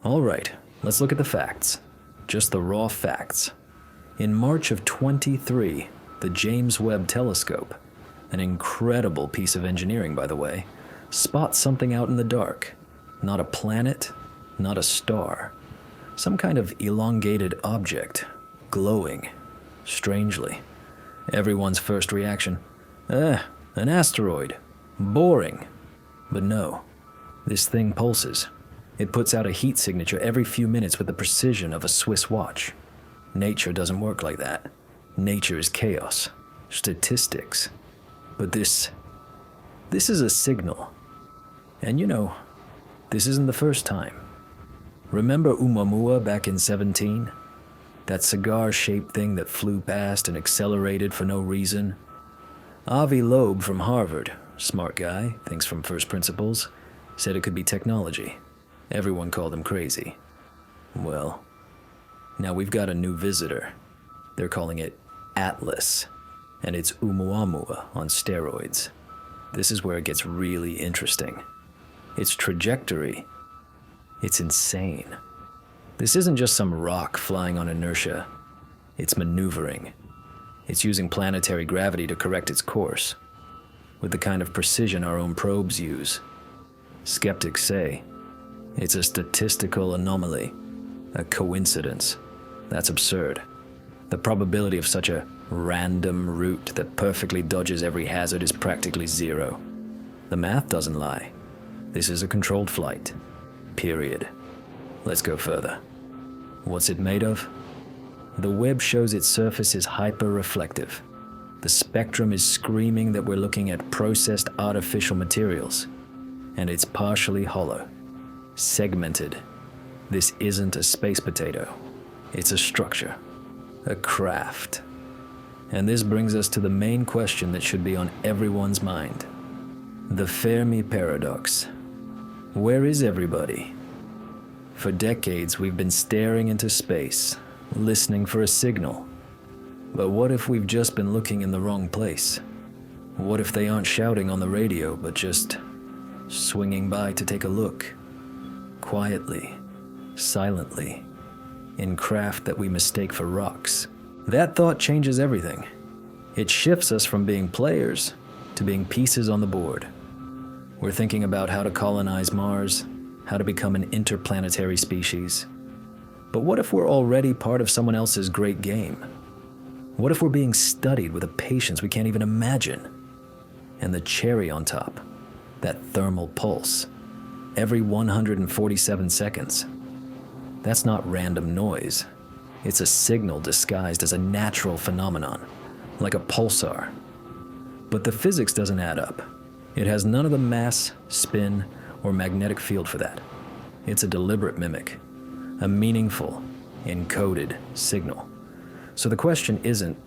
All right, let's look at the facts. Just the raw facts. In March of 23, the James Webb Telescope, an incredible piece of engineering by the way, spots something out in the dark. Not a planet, not a star. Some kind of elongated object, glowing, strangely. Everyone's first reaction, an asteroid, boring. But no, this thing pulses. It puts out a heat signature every few minutes with the precision of a Swiss watch. Nature doesn't work like that. Nature is chaos, statistics. But this is a signal. And you know, this isn't the first time. Remember Oumuamua back in 17? That cigar-shaped thing that flew past and accelerated for no reason? Avi Loeb from Harvard, smart guy, thinks from first principles, said it could be technology. Everyone called him crazy. Well, now we've got a new visitor. They're calling it Atlas, and it's Oumuamua on steroids. This is where it gets really interesting. Its trajectory, it's insane. This isn't just some rock flying on inertia. It's maneuvering. It's using planetary gravity to correct its course, with the kind of precision our own probes use. Skeptics say it's a statistical anomaly, a coincidence. That's absurd. The probability of such a random route that perfectly dodges every hazard is practically zero. The math doesn't lie. This is a controlled flight. Period. Let's go further. What's it made of? The Webb shows its surface is hyper-reflective. The spectrum is screaming that we're looking at processed artificial materials. And it's partially hollow. Segmented. This isn't a space potato. It's a structure. A craft. And this brings us to the main question that should be on everyone's mind. The Fermi paradox. Where is everybody? For decades, we've been staring into space, listening for a signal. But what if we've just been looking in the wrong place? What if they aren't shouting on the radio, but just swinging by to take a look? Quietly, silently, in craft that we mistake for rocks. That thought changes everything. It shifts us from being players to being pieces on the board. We're thinking about how to colonize Mars, how to become an interplanetary species. But what if we're already part of someone else's great game? What if we're being studied with a patience we can't even imagine? And the cherry on top, that thermal pulse, every 147 seconds. That's not random noise. It's a signal disguised as a natural phenomenon, like a pulsar. But the physics doesn't add up. It has none of the mass, spin, or magnetic field for that. It's a deliberate mimic, a meaningful, encoded signal. So the question isn't,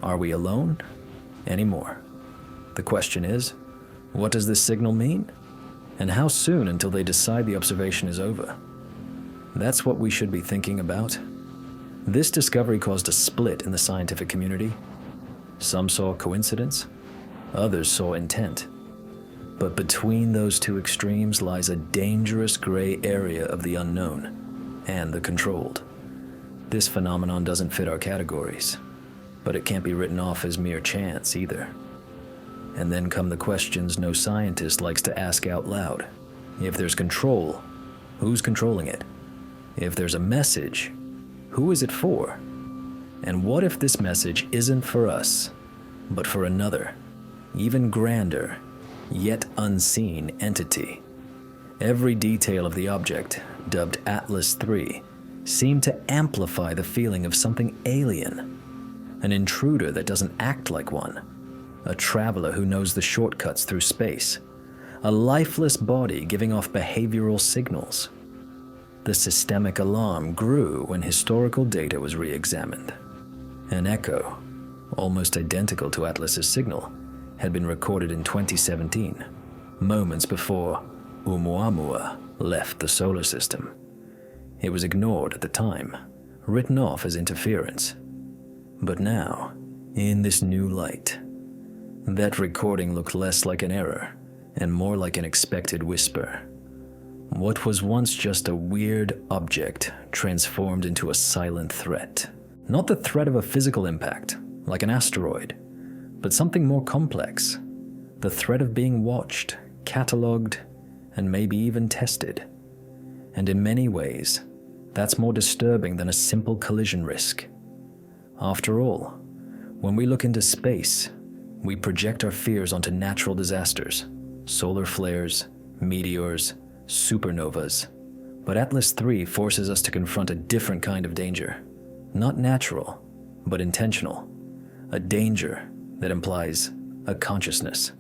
are we alone? Anymore. The question is, what does this signal mean? And how soon until they decide the observation is over? That's what we should be thinking about. This discovery caused a split in the scientific community. Some saw coincidence, others saw intent. But between those two extremes lies a dangerous gray area of the unknown and the controlled. This phenomenon doesn't fit our categories, but it can't be written off as mere chance either. And then come the questions no scientist likes to ask out loud. If there's control, who's controlling it? If there's a message, who is it for? And what if this message isn't for us, but for another, even grander, yet unseen entity? Every detail of the object, dubbed Atlas III, seemed to amplify the feeling of something alien. An intruder that doesn't act like one. A traveler who knows the shortcuts through space. A lifeless body giving off behavioral signals. The systemic alarm grew when historical data was re-examined. An echo, almost identical to Atlas's signal, had been recorded in 2017, moments before Oumuamua left the solar system. It was ignored at the time, written off as interference. But now, in this new light, that recording looked less like an error and more like an expected whisper. What was once just a weird object transformed into a silent threat. Not the threat of a physical impact, like an asteroid, but something more complex. The threat of being watched, catalogued, and maybe even tested. And in many ways, that's more disturbing than a simple collision risk. After all, when we look into space, we project our fears onto natural disasters, solar flares, meteors, supernovas. But Atlas III forces us to confront a different kind of danger. Not natural, but intentional. A danger that implies a consciousness.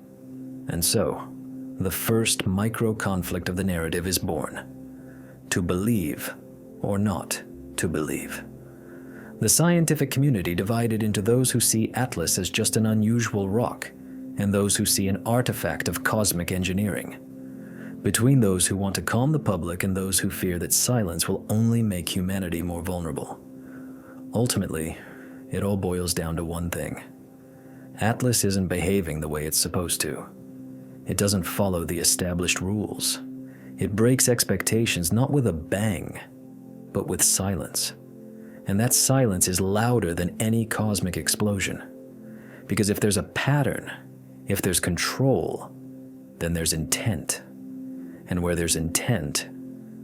And so, the first micro-conflict of the narrative is born. To believe or not to believe. The scientific community divided into those who see Atlas as just an unusual rock and those who see an artifact of cosmic engineering. Between those who want to calm the public and those who fear that silence will only make humanity more vulnerable. Ultimately, it all boils down to one thing. Atlas isn't behaving the way it's supposed to. It doesn't follow the established rules. It breaks expectations not with a bang, but with silence. And that silence is louder than any cosmic explosion. Because if there's a pattern, if there's control, then there's intent. And where there's intent,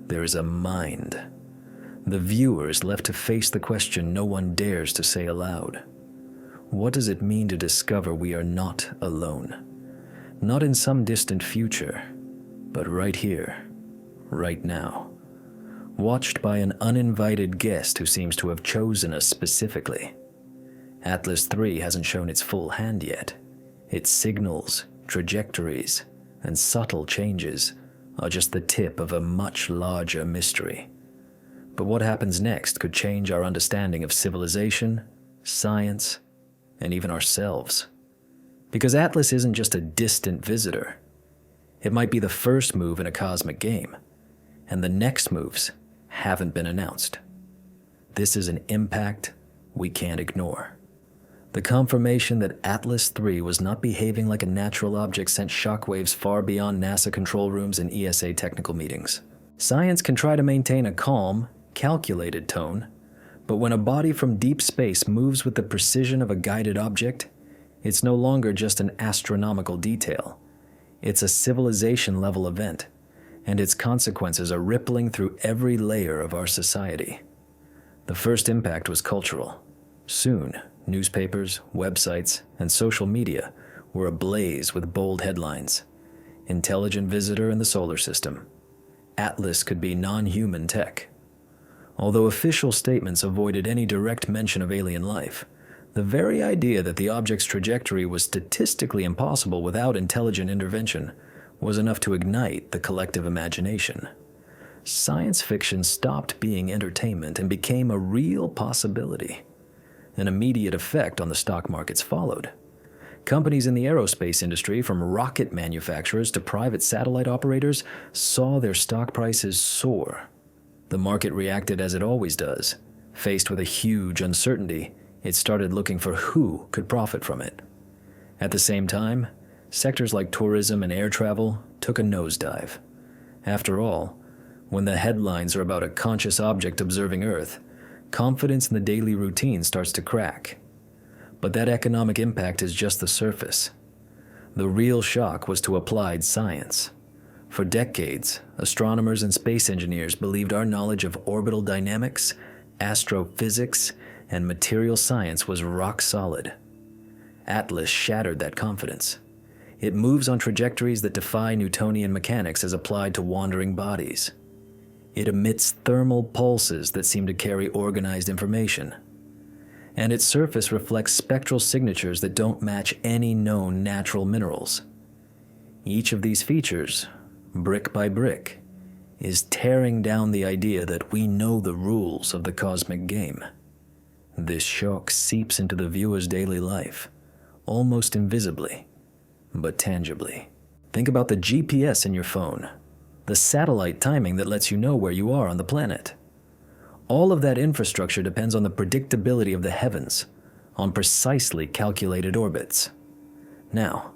there is a mind. The viewer is left to face the question no one dares to say aloud. What does it mean to discover we are not alone? Not in some distant future, but right here, right now. Watched by an uninvited guest who seems to have chosen us specifically. Atlas III hasn't shown its full hand yet. Its signals, trajectories, and subtle changes are just the tip of a much larger mystery. But what happens next could change our understanding of civilization, science, and even ourselves. Because Atlas isn't just a distant visitor. It might be the first move in a cosmic game, and the next moves haven't been announced. This is an impact we can't ignore. The confirmation that Atlas III was not behaving like a natural object sent shockwaves far beyond NASA control rooms and ESA technical meetings. Science can try to maintain a calm, calculated tone, but when a body from deep space moves with the precision of a guided object, it's no longer just an astronomical detail. It's a civilization-level event, and its consequences are rippling through every layer of our society. The first impact was cultural. Soon, newspapers, websites, and social media were ablaze with bold headlines. Intelligent visitor in the solar system. Atlas could be non-human tech. Although official statements avoided any direct mention of alien life, the very idea that the object's trajectory was statistically impossible without intelligent intervention was enough to ignite the collective imagination. Science fiction stopped being entertainment and became a real possibility. An immediate effect on the stock markets followed. Companies in the aerospace industry, from rocket manufacturers to private satellite operators, saw their stock prices soar. The market reacted as it always does. Faced with a huge uncertainty, it started looking for who could profit from it. At the same time, sectors like tourism and air travel took a nosedive. After all, when the headlines are about a conscious object observing Earth, confidence in the daily routine starts to crack. But that economic impact is just the surface. The real shock was to applied science. For decades, astronomers and space engineers believed our knowledge of orbital dynamics, astrophysics, and material science was rock solid. Atlas shattered that confidence. It moves on trajectories that defy Newtonian mechanics as applied to wandering bodies. It emits thermal pulses that seem to carry organized information. And its surface reflects spectral signatures that don't match any known natural minerals. Each of these features, brick by brick, is tearing down the idea that we know the rules of the cosmic game. This shock seeps into the viewer's daily life, almost invisibly, but tangibly. Think about the GPS in your phone, the satellite timing that lets you know where you are on the planet. All of that infrastructure depends on the predictability of the heavens, on precisely calculated orbits. Now,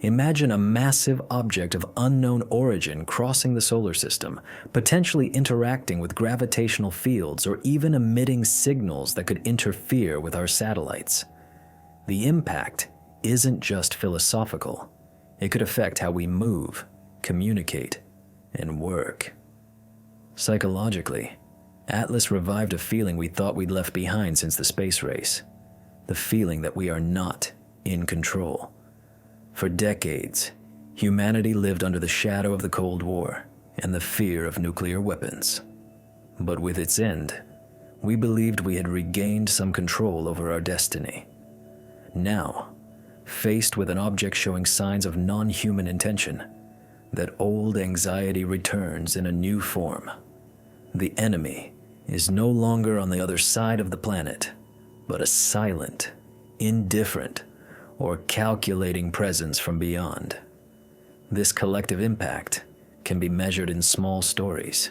Imagine a massive object of unknown origin crossing the solar system, potentially interacting with gravitational fields or even emitting signals that could interfere with our satellites. The impact isn't just philosophical. It could affect how we move, communicate, and work. Psychologically, Atlas revived a feeling we thought we'd left behind since the space race. The feeling that we are not in control. For decades, humanity lived under the shadow of the Cold War and the fear of nuclear weapons. But with its end, we believed we had regained some control over our destiny. Now, faced with an object showing signs of non-human intention, that old anxiety returns in a new form. The enemy is no longer on the other side of the planet, but a silent, indifferent, or calculating presence from beyond. This collective impact can be measured in small stories.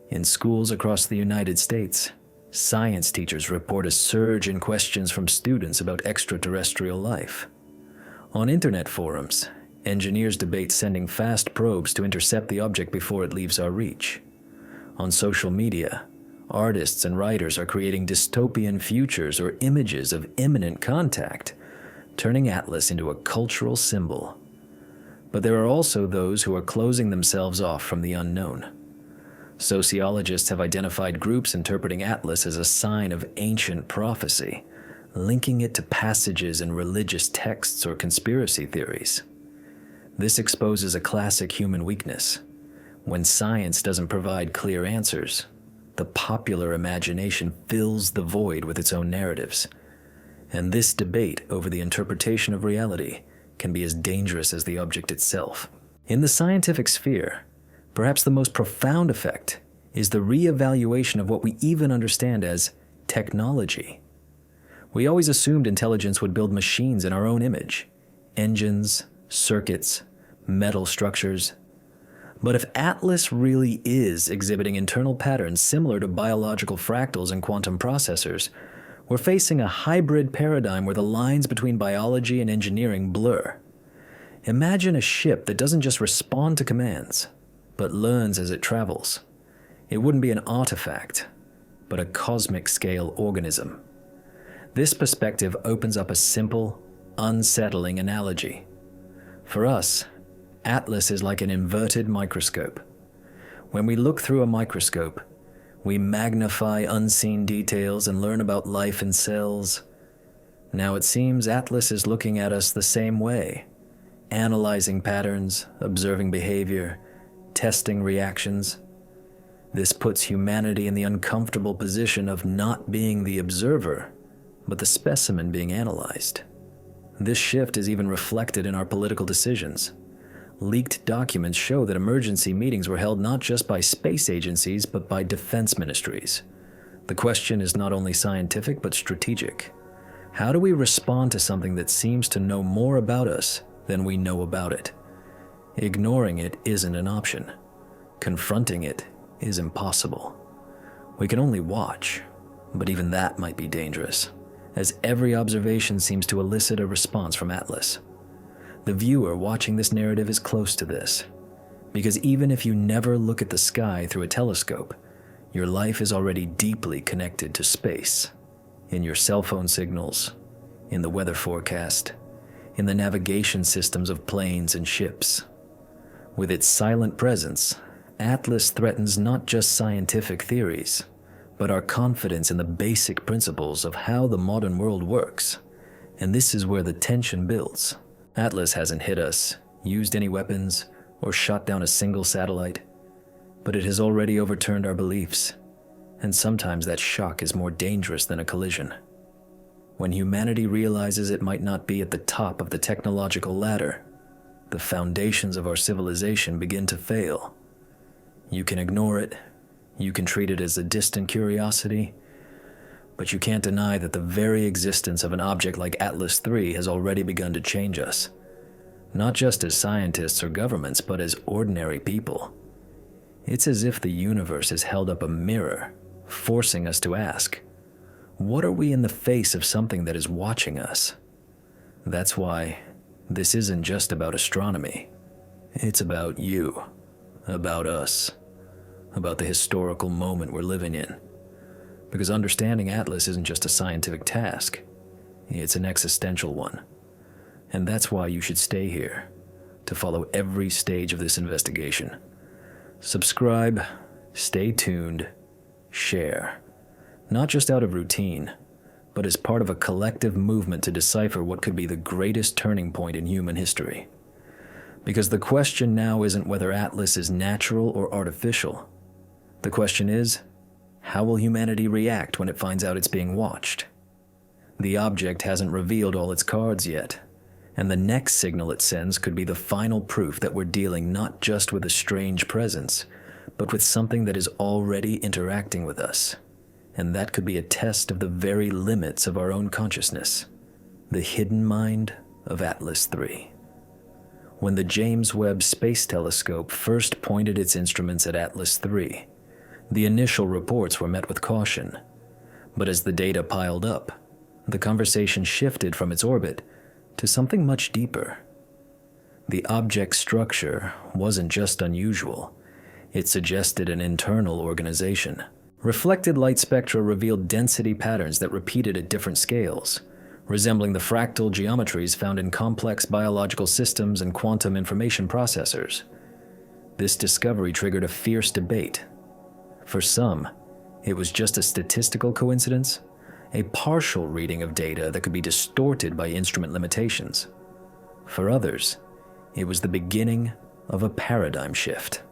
In schools across the United States, science teachers report a surge in questions from students about extraterrestrial life. On internet forums, engineers debate sending fast probes to intercept the object before it leaves our reach. On social media, artists and writers are creating dystopian futures or images of imminent contact, turning Atlas into a cultural symbol. But there are also those who are closing themselves off from the unknown. Sociologists have identified groups interpreting Atlas as a sign of ancient prophecy, linking it to passages in religious texts or conspiracy theories. This exposes a classic human weakness. When science doesn't provide clear answers, the popular imagination fills the void with its own narratives. And this debate over the interpretation of reality can be as dangerous as the object itself. In the scientific sphere, perhaps the most profound effect is the re-evaluation of what we even understand as technology. We always assumed intelligence would build machines in our own image, engines, circuits, metal structures. But if Atlas really is exhibiting internal patterns similar to biological fractals and quantum processors, we're facing a hybrid paradigm where the lines between biology and engineering blur. Imagine a ship that doesn't just respond to commands, but learns as it travels. It wouldn't be an artifact, but a cosmic-scale organism. This perspective opens up a simple, unsettling analogy. For us, Atlas is like an inverted microscope. When we look through a microscope, we magnify unseen details and learn about life in cells. Now it seems Atlas is looking at us the same way, analyzing patterns, observing behavior, testing reactions. This puts humanity in the uncomfortable position of not being the observer, but the specimen being analyzed. This shift is even reflected in our political decisions. Leaked documents show that emergency meetings were held not just by space agencies, but by defense ministries. The question is not only scientific, but strategic. How do we respond to something that seems to know more about us than we know about it? Ignoring it isn't an option. Confronting it is impossible. We can only watch, but even that might be dangerous, as every observation seems to elicit a response from Atlas. The viewer watching this narrative is close to this, because even if you never look at the sky through a telescope, your life is already deeply connected to space, in your cell phone signals, in the weather forecast, in the navigation systems of planes and ships. With its silent presence, Atlas threatens not just scientific theories, but our confidence in the basic principles of how the modern world works. And this is where the tension builds. Atlas hasn't hit us, used any weapons, or shot down a single satellite, but it has already overturned our beliefs, and sometimes that shock is more dangerous than a collision. When humanity realizes it might not be at the top of the technological ladder, the foundations of our civilization begin to fail. You can ignore it, you can treat it as a distant curiosity, but you can't deny that the very existence of an object like Atlas III has already begun to change us. Not just as scientists or governments, but as ordinary people. It's as if the universe has held up a mirror, forcing us to ask, what are we in the face of something that is watching us? That's why, This isn't just about astronomy. It's about you, about us, about the historical moment we're living in. Because understanding Atlas isn't just a scientific task, it's an existential one. And that's why you should stay here, to follow every stage of this investigation. Subscribe, stay tuned, share. Not just out of routine, but as part of a collective movement to decipher what could be the greatest turning point in human history. Because the question now isn't whether Atlas is natural or artificial. The question is, how will humanity react when it finds out it's being watched? The object hasn't revealed all its cards yet, and the next signal it sends could be the final proof that we're dealing not just with a strange presence, but with something that is already interacting with us. And that could be a test of the very limits of our own consciousness, the hidden mind of Atlas III. When the James Webb Space Telescope first pointed its instruments at Atlas III, the initial reports were met with caution. But as the data piled up, the conversation shifted from its orbit to something much deeper. The object's structure wasn't just unusual, it suggested an internal organization. Reflected light spectra revealed density patterns that repeated at different scales, resembling the fractal geometries found in complex biological systems and quantum information processors. This discovery triggered a fierce debate. For some, it was just a statistical coincidence, a partial reading of data that could be distorted by instrument limitations. For others, it was the beginning of a paradigm shift.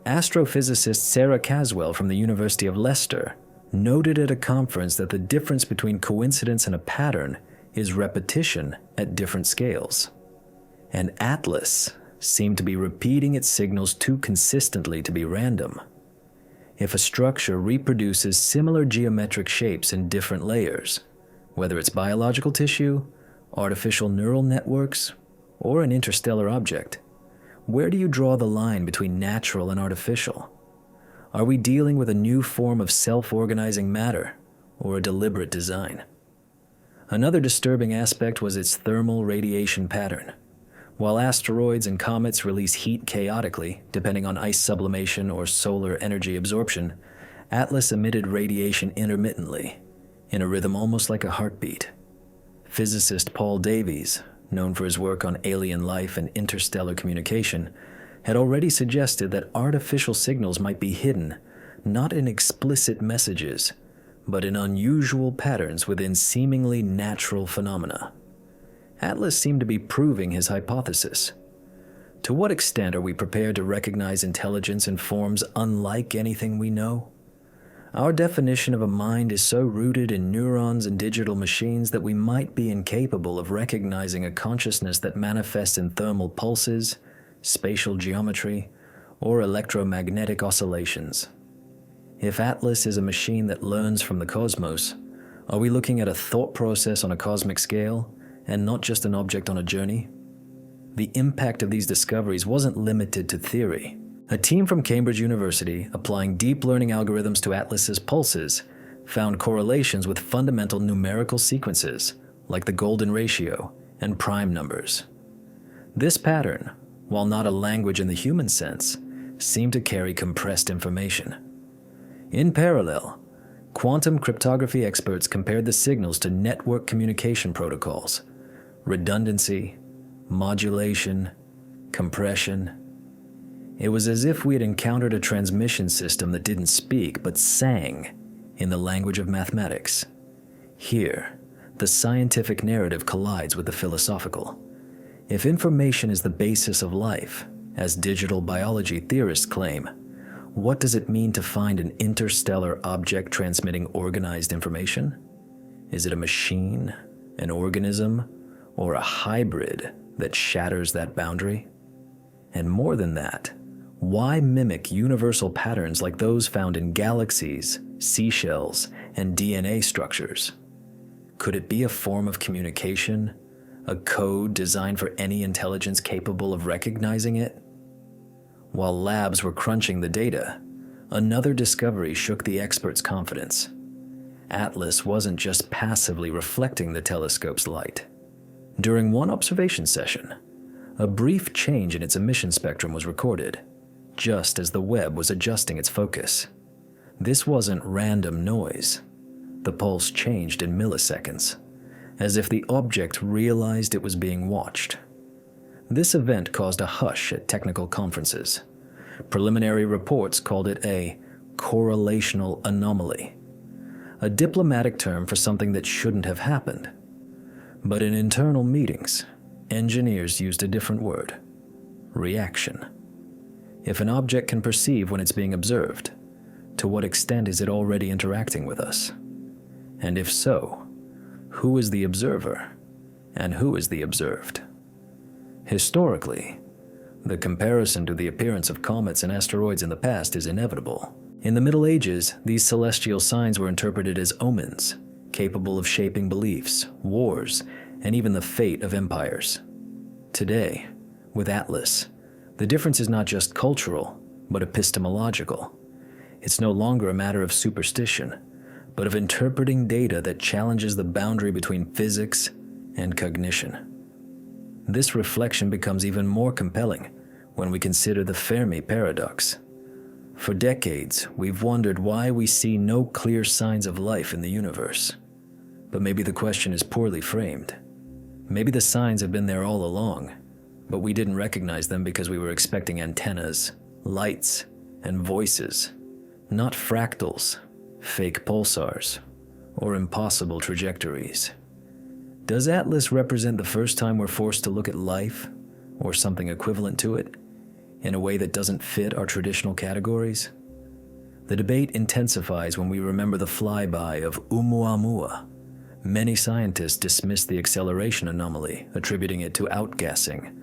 Astrophysicist Sarah Caswell from the University of Leicester noted at a conference that the difference between coincidence and a pattern is repetition at different scales. And Atlas seemed to be repeating its signals too consistently to be random. If a structure reproduces similar geometric shapes in different layers, whether it's biological tissue, artificial neural networks, or an interstellar object, where do you draw the line between natural and artificial? Are we dealing with a new form of self-organizing matter, or a deliberate design? Another disturbing aspect was its thermal radiation pattern. While asteroids and comets release heat chaotically, depending on ice sublimation or solar energy absorption, Atlas emitted radiation intermittently, in a rhythm almost like a heartbeat. Physicist Paul Davies, known for his work on alien life and interstellar communication, had already suggested that artificial signals might be hidden, not in explicit messages, but in unusual patterns within seemingly natural phenomena. Atlas seemed to be proving his hypothesis. To what extent are we prepared to recognize intelligence in forms unlike anything we know? Our definition of a mind is so rooted in neurons and digital machines that we might be incapable of recognizing a consciousness that manifests in thermal pulses, spatial geometry, or electromagnetic oscillations. If Atlas is a machine that learns from the cosmos, are we looking at a thought process on a cosmic scale, and not just an object on a journey? The impact of these discoveries wasn't limited to theory. A team from Cambridge University, applying deep learning algorithms to Atlas's pulses, found correlations with fundamental numerical sequences, like the golden ratio and prime numbers. This pattern, while not a language in the human sense, seemed to carry compressed information. In parallel, quantum cryptography experts compared the signals to network communication protocols, redundancy, modulation, compression. It was as if we had encountered a transmission system that didn't speak but sang in the language of mathematics. Here, the scientific narrative collides with the philosophical. If information is the basis of life, as digital biology theorists claim, what does it mean to find an interstellar object transmitting organized information? Is it a machine, an organism, or a hybrid that shatters that boundary? And more than that, why mimic universal patterns like those found in galaxies, seashells, and DNA structures? Could it be a form of communication, a code designed for any intelligence capable of recognizing it? While labs were crunching the data, another discovery shook the experts' confidence. Atlas wasn't just passively reflecting the telescope's light. During one observation session, a brief change in its emission spectrum was recorded, just as the Webb was adjusting its focus. This wasn't random noise. The pulse changed in milliseconds, as if the object realized it was being watched. This event caused a hush at technical conferences. Preliminary reports called it a correlational anomaly, a diplomatic term for something that shouldn't have happened. But in internal meetings, engineers used a different word: reaction. If an object can perceive when it's being observed, to what extent is it already interacting with us? And if so, who is the observer and who is the observed? Historically, the comparison to the appearance of comets and asteroids in the past is inevitable. In the Middle Ages, these celestial signs were interpreted as omens, capable of shaping beliefs, wars, and even the fate of empires. Today, with Atlas, the difference is not just cultural, but epistemological. It's no longer a matter of superstition, but of interpreting data that challenges the boundary between physics and cognition. This reflection becomes even more compelling when we consider the Fermi paradox. For decades, we've wondered why we see no clear signs of life in the universe. But maybe the question is poorly framed. Maybe the signs have been there all along, but we didn't recognize them because we were expecting antennas, lights, and voices, not fractals, fake pulsars, or impossible trajectories. Does Atlas represent the first time we're forced to look at life, or something equivalent to it, in a way that doesn't fit our traditional categories? The debate intensifies when we remember the flyby of Oumuamua. Many scientists dismiss the acceleration anomaly, attributing it to outgassing,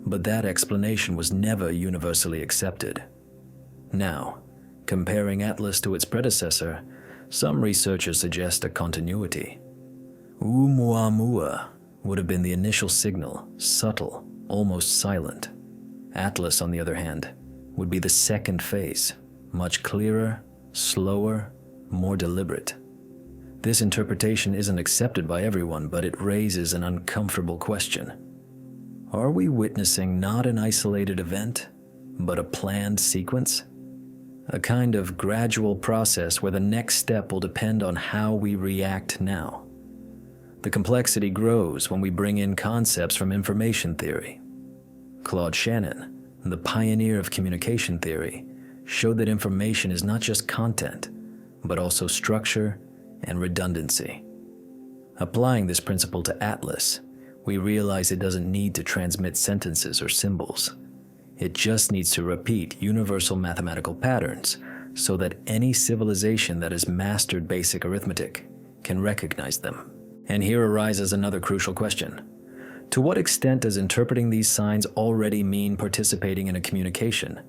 but that explanation was never universally accepted. Now, comparing Atlas to its predecessor, some researchers suggest a continuity. Oumuamua would have been the initial signal, subtle, almost silent. Atlas, on the other hand, would be the second phase, much clearer, slower, more deliberate. This interpretation isn't accepted by everyone, but it raises an uncomfortable question. Are we witnessing not an isolated event, but a planned sequence? A kind of gradual process where the next step will depend on how we react now. The complexity grows when we bring in concepts from information theory. Claude Shannon, the pioneer of communication theory, showed that information is not just content, but also structure and redundancy. Applying this principle to Atlas, we realize it doesn't need to transmit sentences or symbols. It just needs to repeat universal mathematical patterns so that any civilization that has mastered basic arithmetic can recognize them. And here arises another crucial question. To what extent does interpreting these signs already mean participating in a communication?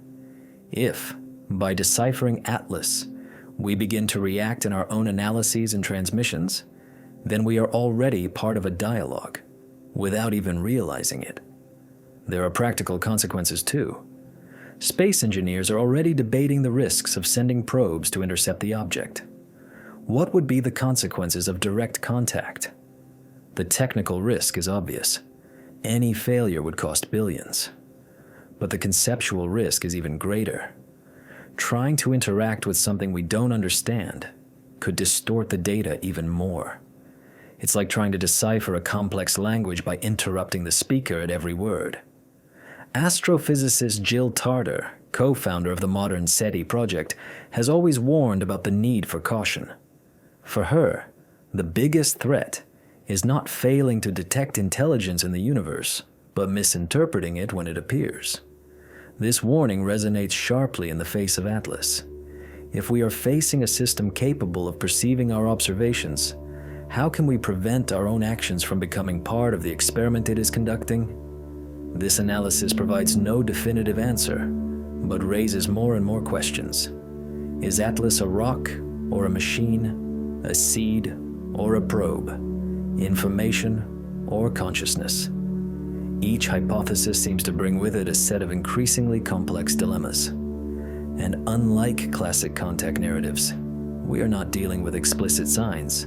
If, by deciphering Atlas, we begin to react in our own analyses and transmissions, then we are already part of a dialogue, without even realizing it. There are practical consequences too. Space engineers are already debating the risks of sending probes to intercept the object. What would be the consequences of direct contact? The technical risk is obvious. Any failure would cost billions. But the conceptual risk is even greater. Trying to interact with something we don't understand could distort the data even more. It's like trying to decipher a complex language by interrupting the speaker at every word. Astrophysicist Jill Tarter, co-founder of the modern SETI project, has always warned about the need for caution. For her, the biggest threat is not failing to detect intelligence in the universe, but misinterpreting it when it appears. This warning resonates sharply in the face of Atlas. If we are facing a system capable of perceiving our observations, how can we prevent our own actions from becoming part of the experiment it is conducting? This analysis provides no definitive answer, but raises more and more questions. Is Atlas a rock or a machine, a seed or a probe, information or consciousness? Each hypothesis seems to bring with it a set of increasingly complex dilemmas. And unlike classic contact narratives, we are not dealing with explicit signs,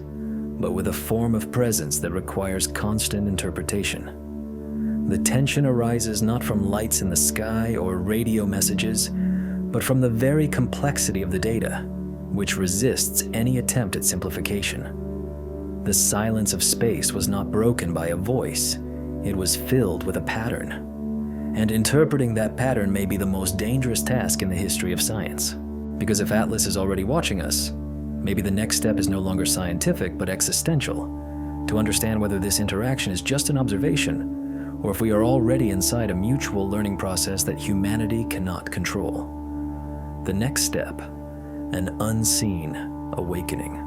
but with a form of presence that requires constant interpretation. The tension arises not from lights in the sky or radio messages, but from the very complexity of the data, which resists any attempt at simplification. The silence of space was not broken by a voice, it was filled with a pattern. And interpreting that pattern may be the most dangerous task in the history of science. Because if Atlas is already watching us, maybe the next step is no longer scientific but existential, to understand whether this interaction is just an observation, or if we are already inside a mutual learning process that humanity cannot control. The next step, an unseen awakening.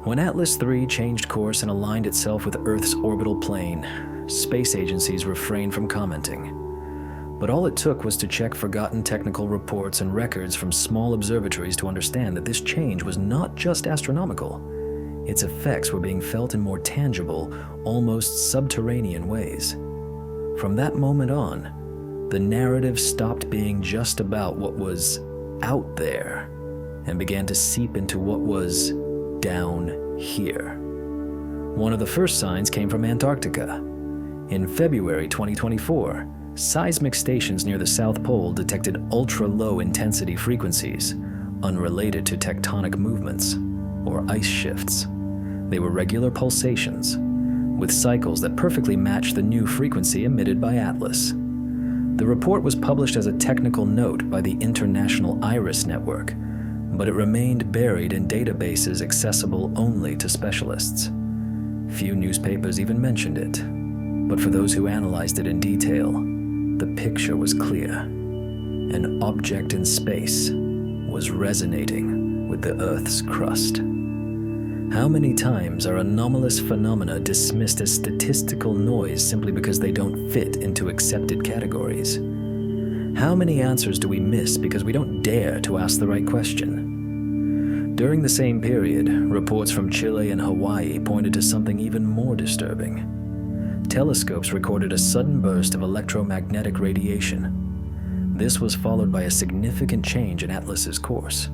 When Atlas III changed course and aligned itself with Earth's orbital plane, space agencies refrained from commenting. But all it took was to check forgotten technical reports and records from small observatories to understand that this change was not just astronomical. Its effects were being felt in more tangible, almost subterranean ways. From that moment on, the narrative stopped being just about what was out there and began to seep into what was down here. One of the first signs came from Antarctica. In February 2024, seismic stations near the South Pole detected ultra-low intensity frequencies, unrelated to tectonic movements or ice shifts. They were regular pulsations, with cycles that perfectly matched the new frequency emitted by Atlas. The report was published as a technical note by the International IRIS Network, but it remained buried in databases accessible only to specialists. Few newspapers even mentioned it, but for those who analyzed it in detail, the picture was clear. An object in space was resonating with the Earth's crust. How many times are anomalous phenomena dismissed as statistical noise simply because they don't fit into accepted categories? How many answers do we miss because we don't dare to ask the right question? During the same period, reports from Chile and Hawaii pointed to something even more disturbing. Telescopes recorded a sudden burst of electromagnetic radiation. This was followed by a significant change in Atlas's course.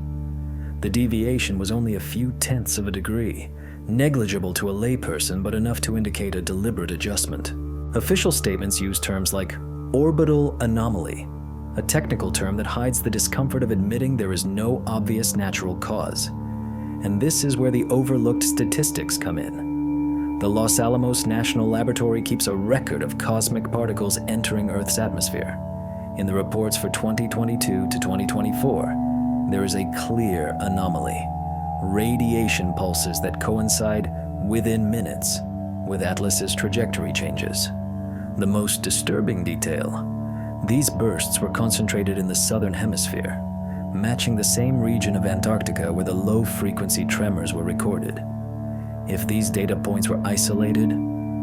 The deviation was only a few tenths of a degree, negligible to a layperson but enough to indicate a deliberate adjustment. Official statements use terms like orbital anomaly, a technical term that hides the discomfort of admitting there is no obvious natural cause. And this is where the overlooked statistics come in. The Los Alamos National Laboratory keeps a record of cosmic particles entering Earth's atmosphere. In the reports for 2022 to 2024, there is a clear anomaly, radiation pulses that coincide within minutes with Atlas's trajectory changes. The most disturbing detail, these bursts were concentrated in the southern hemisphere, matching the same region of Antarctica where the low-frequency tremors were recorded. If these data points were isolated,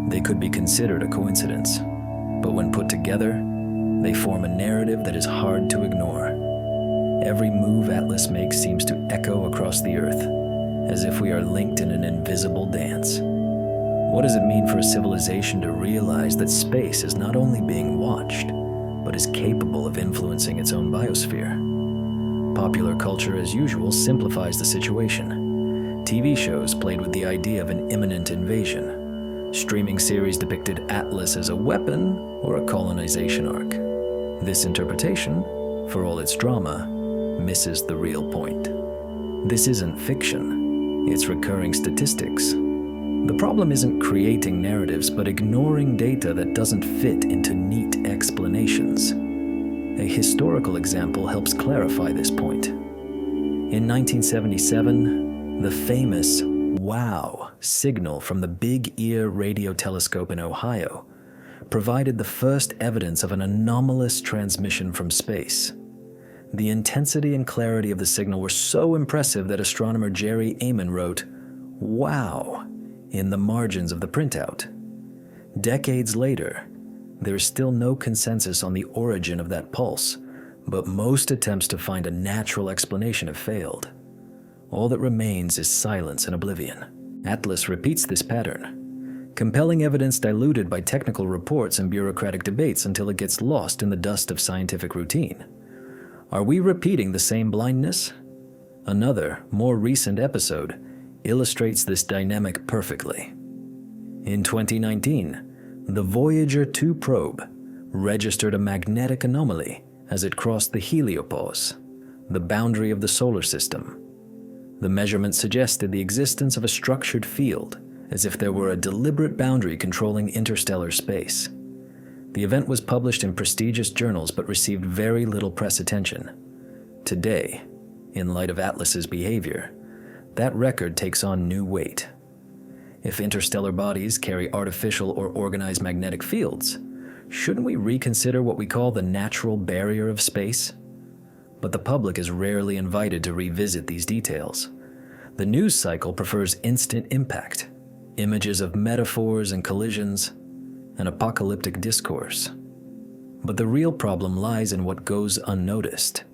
they could be considered a coincidence. But when put together, they form a narrative that is hard to ignore. Every move Atlas makes seems to echo across the Earth, as if we are linked in an invisible dance. What does it mean for a civilization to realize that space is not only being watched, but is capable of influencing its own biosphere? Popular culture, as usual, simplifies the situation. TV shows played with the idea of an imminent invasion. Streaming series depicted Atlas as a weapon or a colonization arc. This interpretation, for all its drama, misses the real point. This isn't fiction, it's recurring statistics. The problem isn't creating narratives, but ignoring data that doesn't fit into neat explanations. A historical example helps clarify this point. In 1977, the famous WOW signal from the Big Ear radio telescope in Ohio provided the first evidence of an anomalous transmission from space. The intensity and clarity of the signal were so impressive that astronomer Jerry Amon wrote, "Wow," in the margins of the printout. Decades later, there is still no consensus on the origin of that pulse, but most attempts to find a natural explanation have failed. All that remains is silence and oblivion. Atlas repeats this pattern, compelling evidence diluted by technical reports and bureaucratic debates until it gets lost in the dust of scientific routine. Are we repeating the same blindness? Another, more recent episode illustrates this dynamic perfectly. In 2019, the Voyager 2 probe registered a magnetic anomaly as it crossed the heliopause, the boundary of the solar system. The measurement suggested the existence of a structured field, as if there were a deliberate boundary controlling interstellar space. The event was published in prestigious journals but received very little press attention. Today, in light of Atlas's behavior, that record takes on new weight. If interstellar bodies carry artificial or organized magnetic fields, shouldn't we reconsider what we call the natural barrier of space? But the public is rarely invited to revisit these details. The news cycle prefers instant impact, images of metaphors and collisions, and apocalyptic discourse. But the real problem lies in what goes unnoticed,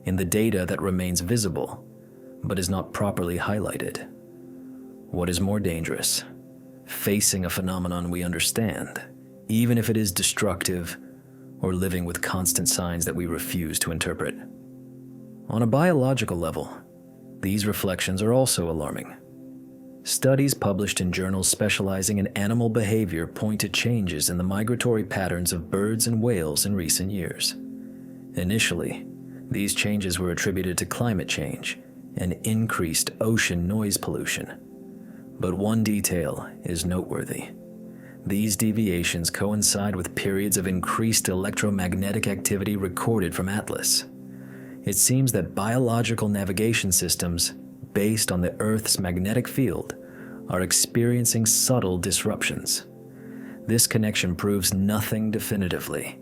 in the data that remains visible, but is not properly highlighted. What is more dangerous? Facing a phenomenon we understand, even if it is destructive, or living with constant signs that we refuse to interpret. On a biological level, these reflections are also alarming. Studies published in journals specializing in animal behavior point to changes in the migratory patterns of birds and whales in recent years. Initially, these changes were attributed to climate change and increased ocean noise pollution. But one detail is noteworthy. These deviations coincide with periods of increased electromagnetic activity recorded from Atlas. It seems that biological navigation systems, based on the Earth's magnetic field, are experiencing subtle disruptions. This connection proves nothing definitively,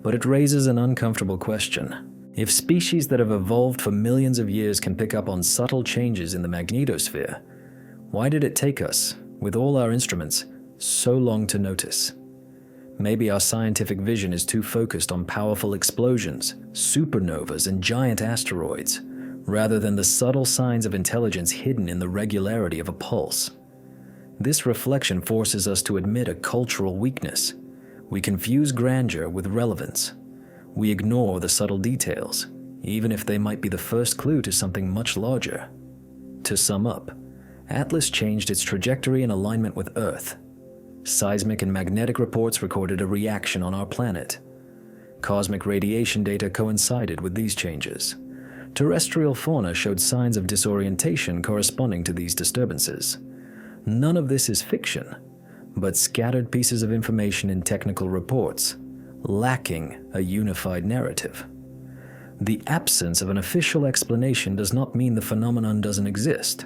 but it raises an uncomfortable question. If species that have evolved for millions of years can pick up on subtle changes in the magnetosphere, why did it take us, with all our instruments, so long to notice? Maybe our scientific vision is too focused on powerful explosions, supernovas, and giant asteroids, rather than the subtle signs of intelligence hidden in the regularity of a pulse. This reflection forces us to admit a cultural weakness. We confuse grandeur with relevance. We ignore the subtle details, even if they might be the first clue to something much larger. To sum up, Atlas changed its trajectory in alignment with Earth. Seismic and magnetic reports recorded a reaction on our planet. Cosmic radiation data coincided with these changes. Terrestrial fauna showed signs of disorientation corresponding to these disturbances. None of this is fiction, but scattered pieces of information in technical reports, lacking a unified narrative. The absence of an official explanation does not mean the phenomenon doesn't exist.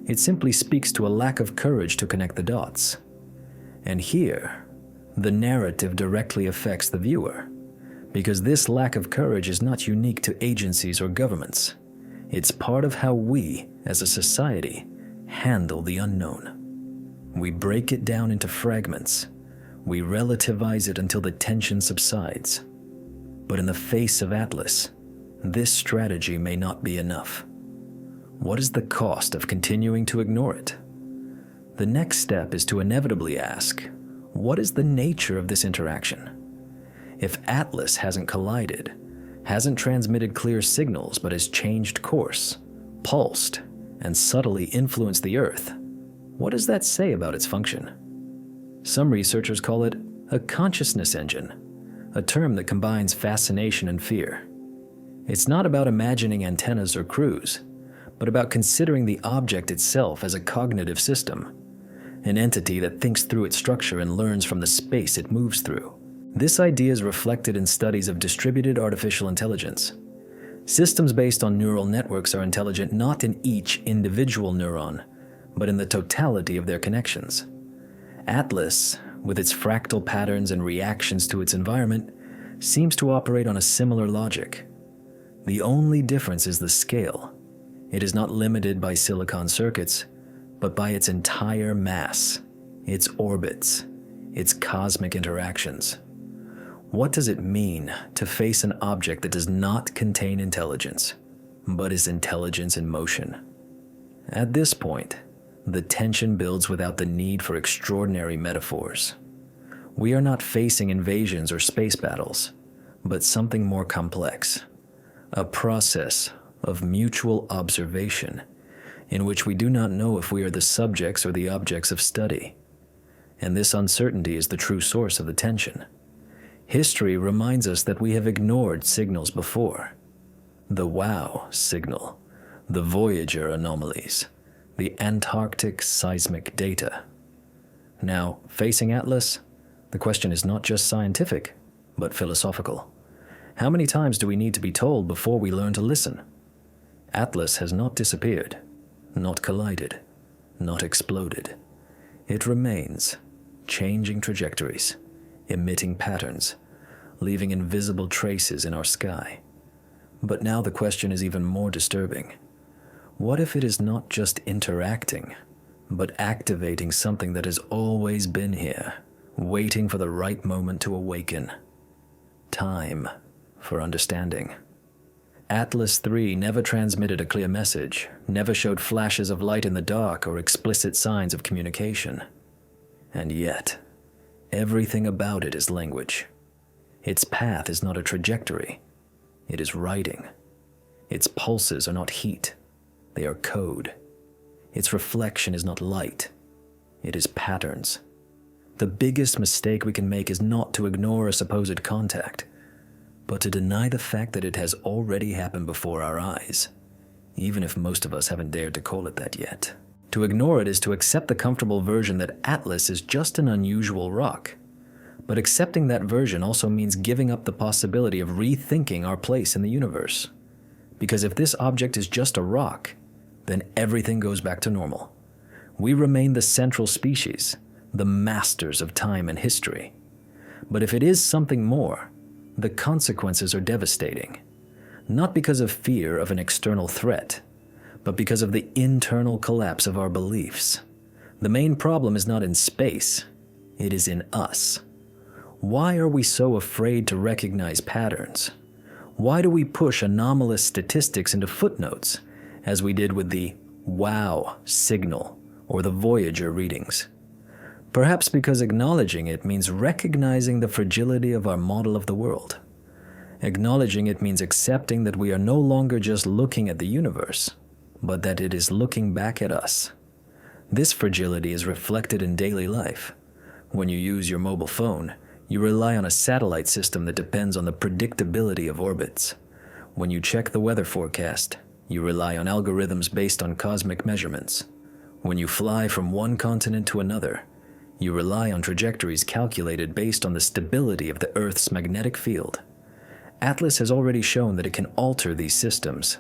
It simply speaks to a lack of courage to connect the dots. And here, the narrative directly affects the viewer, because this lack of courage is not unique to agencies or governments. It's part of how we, as a society, handle the unknown. We break it down into fragments. We relativize it until the tension subsides. But in the face of Atlas, this strategy may not be enough. What is the cost of continuing to ignore it? The next step is to inevitably ask, what is the nature of this interaction? If Atlas hasn't collided, hasn't transmitted clear signals but has changed course, pulsed, and subtly influenced the Earth, what does that say about its function? Some researchers call it a consciousness engine, a term that combines fascination and fear. It's not about imagining antennas or crews, but about considering the object itself as a cognitive system, an entity that thinks through its structure and learns from the space it moves through. This idea is reflected in studies of distributed artificial intelligence. Systems based on neural networks are intelligent not in each individual neuron, but in the totality of their connections. Atlas, with its fractal patterns and reactions to its environment, seems to operate on a similar logic. The only difference is the scale. It is not limited by silicon circuits, but by its entire mass, its orbits, its cosmic interactions. What does it mean to face an object that does not contain intelligence, but is intelligence in motion? At this point, the tension builds without the need for extraordinary metaphors. We are not facing invasions or space battles, but something more complex, a process of mutual observation in which we do not know if we are the subjects or the objects of study. And this uncertainty is the true source of the tension. History reminds us that we have ignored signals before. The WOW signal, the Voyager anomalies, the Antarctic seismic data. Now, facing Atlas, the question is not just scientific, but philosophical. How many times do we need to be told before we learn to listen? Atlas has not disappeared, not collided, not exploded. It remains, changing trajectories, emitting patterns, leaving invisible traces in our sky. But now the question is even more disturbing. What if it is not just interacting, but activating something that has always been here, waiting for the right moment to awaken? Time for understanding. Atlas III never transmitted a clear message, never showed flashes of light in the dark or explicit signs of communication. And yet, everything about it is language. Its path is not a trajectory. It is writing. Its pulses are not heat. They are code. Its reflection is not light. It is patterns. The biggest mistake we can make is not to ignore a supposed contact, but to deny the fact that it has already happened before our eyes, even if most of us haven't dared to call it that yet. To ignore it is to accept the comfortable version that Atlas is just an unusual rock. But accepting that version also means giving up the possibility of rethinking our place in the universe. Because if this object is just a rock, then everything goes back to normal. We remain the central species, the masters of time and history. But if it is something more, the consequences are devastating. Not because of fear of an external threat, but because of the internal collapse of our beliefs. The main problem is not in space, it is in us. Why are we so afraid to recognize patterns? Why do we push anomalous statistics into footnotes, as we did with the WOW signal or the Voyager readings? Perhaps because acknowledging it means recognizing the fragility of our model of the world. Acknowledging it means accepting that we are no longer just looking at the universe, but that it is looking back at us. This fragility is reflected in daily life. When you use your mobile phone, you rely on a satellite system that depends on the predictability of orbits. When you check the weather forecast, you rely on algorithms based on cosmic measurements. When you fly from one continent to another, you rely on trajectories calculated based on the stability of the Earth's magnetic field. Atlas has already shown that it can alter these systems.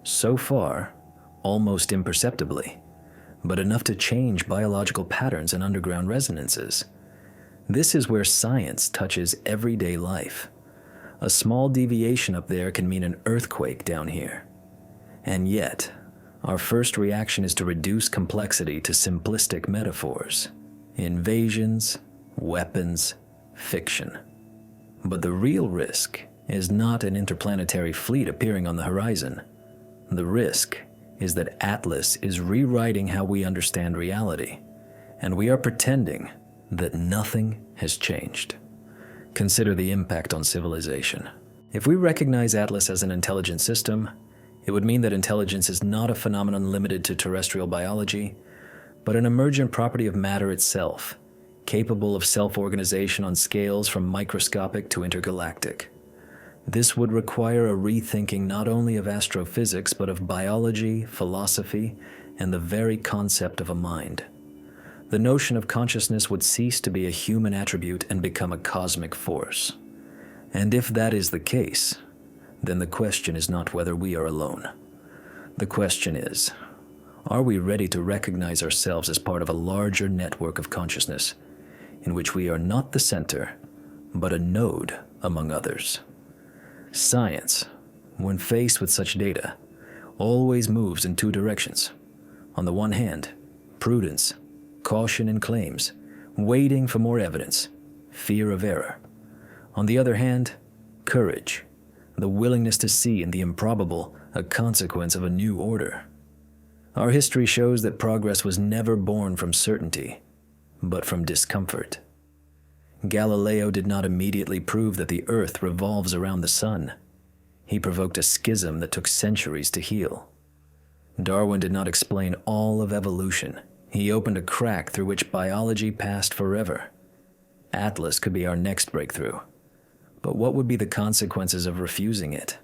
So far, almost imperceptibly, but enough to change biological patterns and underground resonances. This is where science touches everyday life. A small deviation up there can mean an earthquake down here. And yet, our first reaction is to reduce complexity to simplistic metaphors. Invasions, weapons, fiction. But the real risk is not an interplanetary fleet appearing on the horizon. The risk is that Atlas is rewriting how we understand reality, and we are pretending that nothing has changed. Consider the impact on civilization. If we recognize Atlas as an intelligent system, it would mean that intelligence is not a phenomenon limited to terrestrial biology, but an emergent property of matter itself, capable of self-organization on scales from microscopic to intergalactic. This would require a rethinking not only of astrophysics, but of biology, philosophy, and the very concept of a mind. The notion of consciousness would cease to be a human attribute and become a cosmic force. And if that is the case, then the question is not whether we are alone. The question is, are we ready to recognize ourselves as part of a larger network of consciousness, in which we are not the center, but a node among others? Science, when faced with such data, always moves in two directions. On the one hand, prudence, caution in claims, waiting for more evidence, fear of error. On the other hand, courage, the willingness to see in the improbable a consequence of a new order. Our history shows that progress was never born from certainty, but from discomfort. Galileo did not immediately prove that the Earth revolves around the sun. He provoked a schism that took centuries to heal. Darwin did not explain all of evolution. He opened a crack through which biology passed forever. Atlas could be our next breakthrough. But what would be the consequences of refusing it?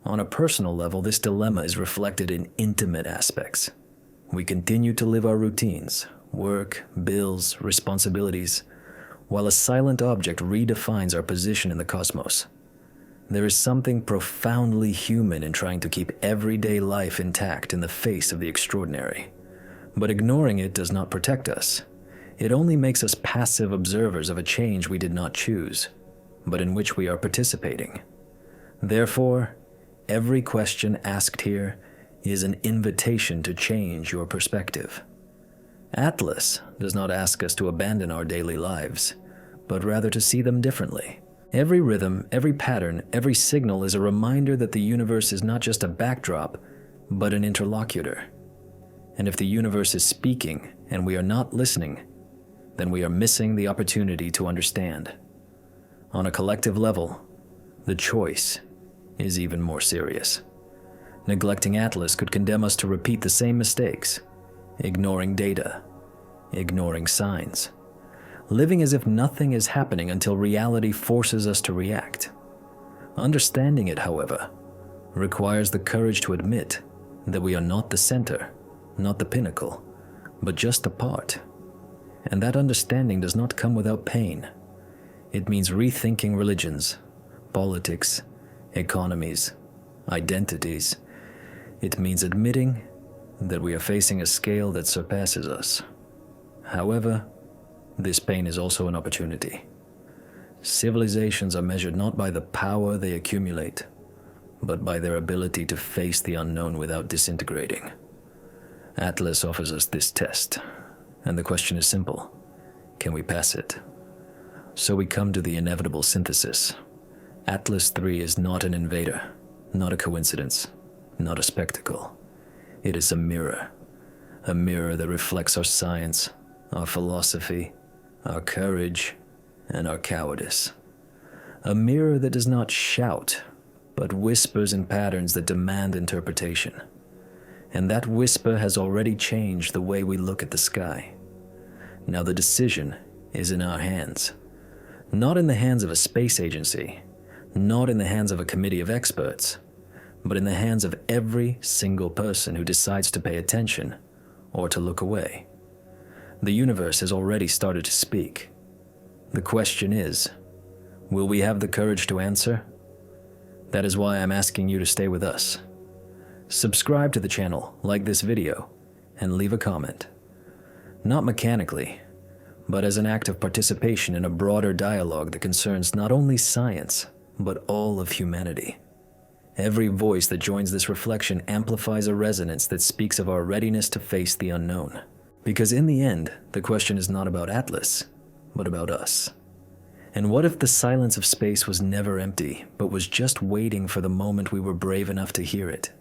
On a personal level, this dilemma is reflected in intimate aspects. We continue to live our routines, work, bills, responsibilities, while a silent object redefines our position in the cosmos. There is something profoundly human in trying to keep everyday life intact in the face of the extraordinary. But ignoring it does not protect us. It only makes us passive observers of a change we did not choose, but in which we are participating. Therefore, every question asked here is an invitation to change your perspective. Atlas does not ask us to abandon our daily lives, but rather to see them differently. Every rhythm, every pattern, every signal is a reminder that the universe is not just a backdrop, but an interlocutor. And if the universe is speaking and we are not listening, then we are missing the opportunity to understand. On a collective level, the choice is even more serious. Neglecting Atlas could condemn us to repeat the same mistakes, ignoring data, ignoring signs, living as if nothing is happening until reality forces us to react. Understanding it, however, requires the courage to admit that we are not the center, not the pinnacle, but just a part. And that understanding does not come without pain. It means rethinking religions, politics, economies, identities. It means admitting that we are facing a scale that surpasses us. However, this pain is also an opportunity. Civilizations are measured not by the power they accumulate, but by their ability to face the unknown without disintegrating. Atlas offers us this test, and the question is simple: can we pass it? So we come to the inevitable synthesis. Atlas III is not an invader, not a coincidence, not a spectacle. It is a mirror that reflects our science, our philosophy, our courage, and our cowardice. A mirror that does not shout, but whispers in patterns that demand interpretation. And that whisper has already changed the way we look at the sky. Now the decision is in our hands. Not in the hands of a space agency, not in the hands of a committee of experts, but in the hands of every single person who decides to pay attention or to look away. The universe has already started to speak. The question is, will we have the courage to answer? That is why I'm asking you to stay with us. Subscribe to the channel, like this video, and leave a comment. Not mechanically, but as an act of participation in a broader dialogue that concerns not only science, but all of humanity. Every voice that joins this reflection amplifies a resonance that speaks of our readiness to face the unknown. Because in the end, the question is not about Atlas, but about us. And what if the silence of space was never empty, but was just waiting for the moment we were brave enough to hear it?